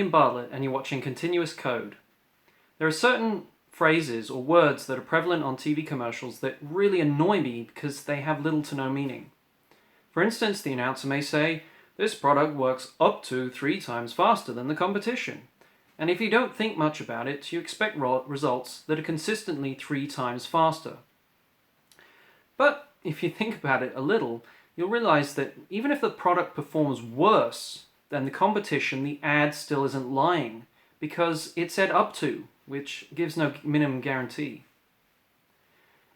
William Bartlett and you're watching Continuous Code. There are certain phrases or words that are prevalent on TV commercials that really annoy me because they have little to no meaning. For instance, the announcer may say, "This product works up to 3 times faster than the competition." And if you don't think much about it, you expect results that are consistently 3 times faster. But if you think about it a little, you'll realize that even if the product performs worse than the competition, the ad still isn't lying, because it said up to, which gives no minimum guarantee.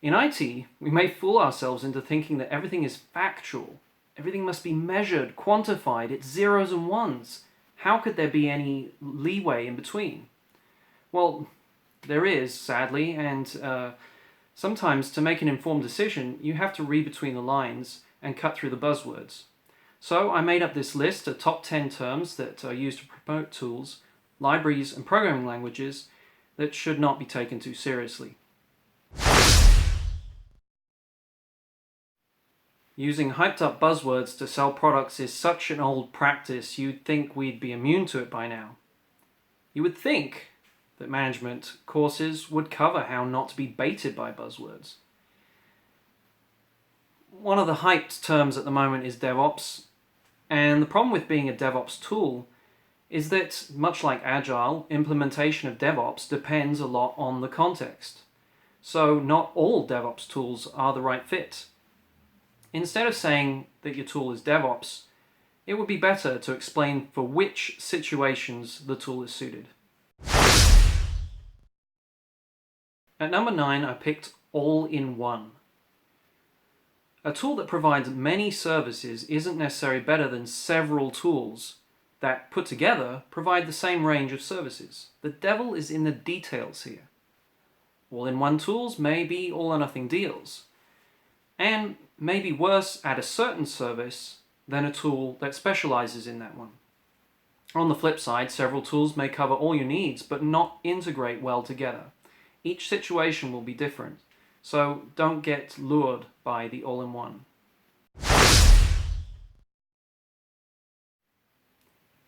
In IT, we may fool ourselves into thinking that everything is factual. Everything must be measured, quantified, it's zeros and ones. How could there be any leeway in between? Well, there is, sadly, and sometimes to make an informed decision, you have to read between the lines and cut through the buzzwords. So I made up this list of top 10 terms that are used to promote tools, libraries, and programming languages that should not be taken too seriously. Using hyped up buzzwords to sell products is such an old practice, you'd think we'd be immune to it by now. You would think that management courses would cover how not to be baited by buzzwords. One of the hyped terms at the moment is DevOps, and the problem with being a DevOps tool is that, much like Agile, implementation of DevOps depends a lot on the context. So not all DevOps tools are the right fit. Instead of saying that your tool is DevOps, it would be better to explain for which situations the tool is suited. At number 9, I picked all-in-one. A tool that provides many services isn't necessarily better than several tools that, put together, provide the same range of services. The devil is in the details here. All-in-one tools may be all-or-nothing deals, and may be worse at a certain service than a tool that specializes in that one. On the flip side, several tools may cover all your needs but not integrate well together. Each situation will be different, so don't get lured by the all-in-one.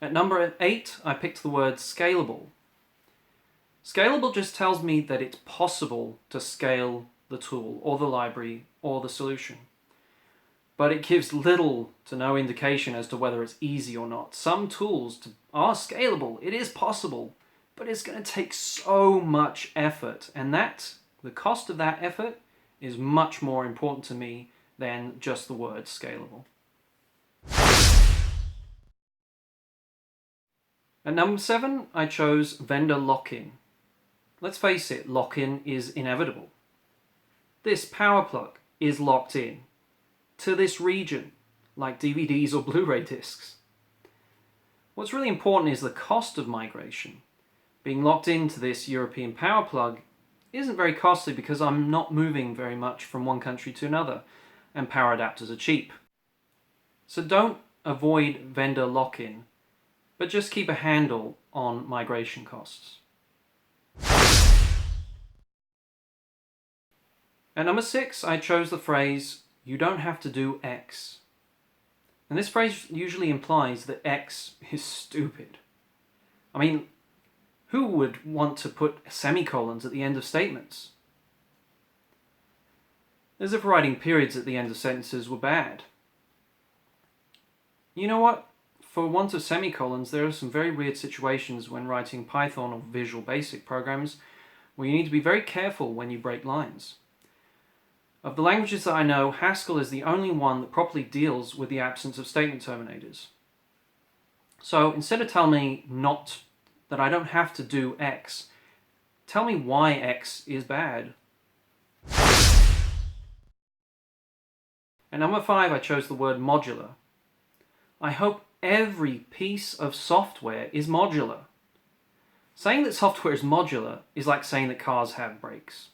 At number 8, I picked the word scalable. Scalable just tells me that it's possible to scale the tool or the library or the solution. But it gives little to no indication as to whether it's easy or not. Some tools are scalable, it is possible, but it's going to take so much effort, and the cost of that effort is much more important to me than just the word scalable. At number 7, I chose vendor lock-in. Let's face it, lock-in is inevitable. This power plug is locked in to this region, like DVDs or Blu-ray discs. What's really important is the cost of migration. Being locked into this European power plug isn't very costly because I'm not moving very much from one country to another, and power adapters are cheap. So don't avoid vendor lock-in, but just keep a handle on migration costs. At number 6, I chose the phrase, "You don't have to do X." And this phrase usually implies that X is stupid. I mean, who would want to put semicolons at the end of statements? As if writing periods at the end of sentences were bad. You know what? For want of semicolons, there are some very weird situations when writing Python or Visual Basic programs where you need to be very careful when you break lines. Of the languages that I know, Haskell is the only one that properly deals with the absence of statement terminators. So instead of telling me that I don't have to do X, tell me why X is bad. At number 5, I chose the word modular. I hope every piece of software is modular. Saying that software is modular is like saying that cars have brakes.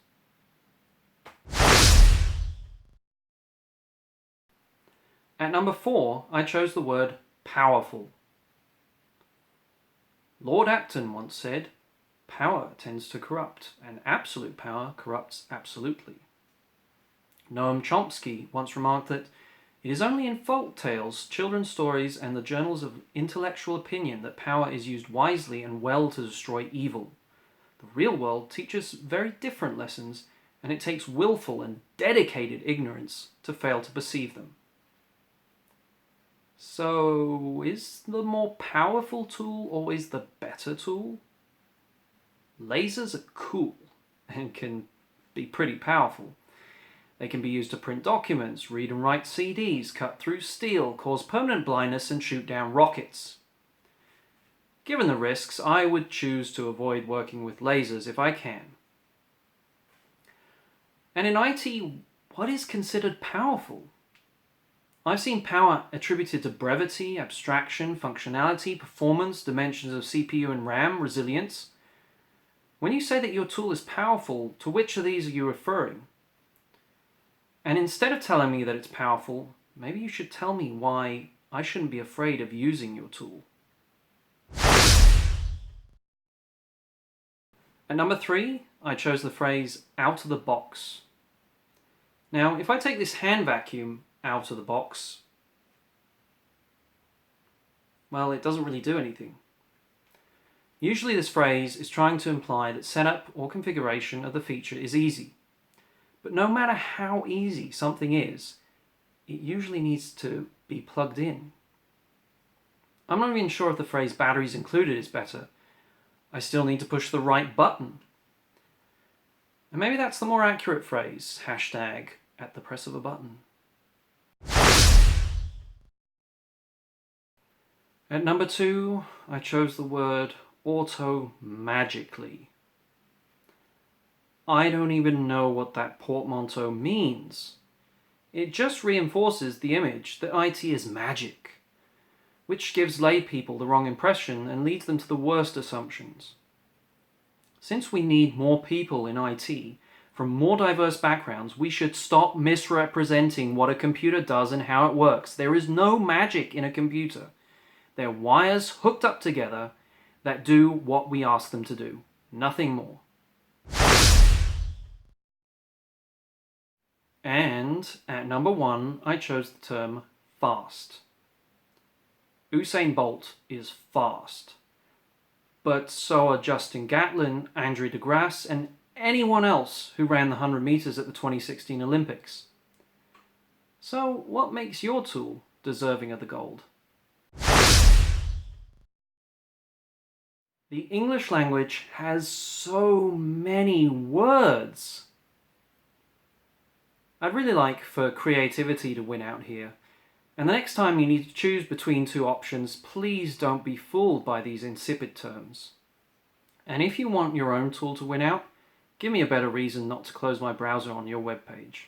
At number 4, I chose the word powerful. Lord Acton once said, "Power tends to corrupt, and absolute power corrupts absolutely." Noam Chomsky once remarked that It is only in folk tales, children's stories, and the journals of intellectual opinion that power is used wisely and well to destroy evil. The real world teaches very different lessons, and it takes willful and dedicated ignorance to fail to perceive them. So, is the more powerful tool always the better tool? Lasers are cool and can be pretty powerful. They can be used to print documents, read and write CDs, cut through steel, cause permanent blindness, and shoot down rockets. Given the risks, I would choose to avoid working with lasers if I can. And in IT, what is considered powerful? I've seen power attributed to brevity, abstraction, functionality, performance, dimensions of CPU and RAM, resilience. When you say that your tool is powerful, to which of these are you referring? And instead of telling me that it's powerful, maybe you should tell me why I shouldn't be afraid of using your tool. At number 3, I chose the phrase out of the box. Now, if I take this hand vacuum out of the box, well, it doesn't really do anything. Usually this phrase is trying to imply that setup or configuration of the feature is easy. But no matter how easy something is, it usually needs to be plugged in. I'm not even sure if the phrase batteries included is better. I still need to push the right button. And maybe that's the more accurate phrase, hashtag at the press of a button. At number 2, I chose the word auto-magically. I don't even know what that portmanteau means. It just reinforces the image that IT is magic, which gives lay people the wrong impression and leads them to the worst assumptions. Since we need more people in IT from more diverse backgrounds, we should stop misrepresenting what a computer does and how it works. There is no magic in a computer. They're wires hooked up together that do what we ask them to do, nothing more. And at number 1, I chose the term fast. Usain Bolt is fast. But so are Justin Gatlin, Andre de Grasse, and anyone else who ran the 100 meters at the 2016 Olympics. So what makes your tool deserving of the gold? The English language has so many words. I'd really like for creativity to win out here. And the next time you need to choose between 2 options, please don't be fooled by these insipid terms. And if you want your own tool to win out, give me a better reason not to close my browser on your webpage.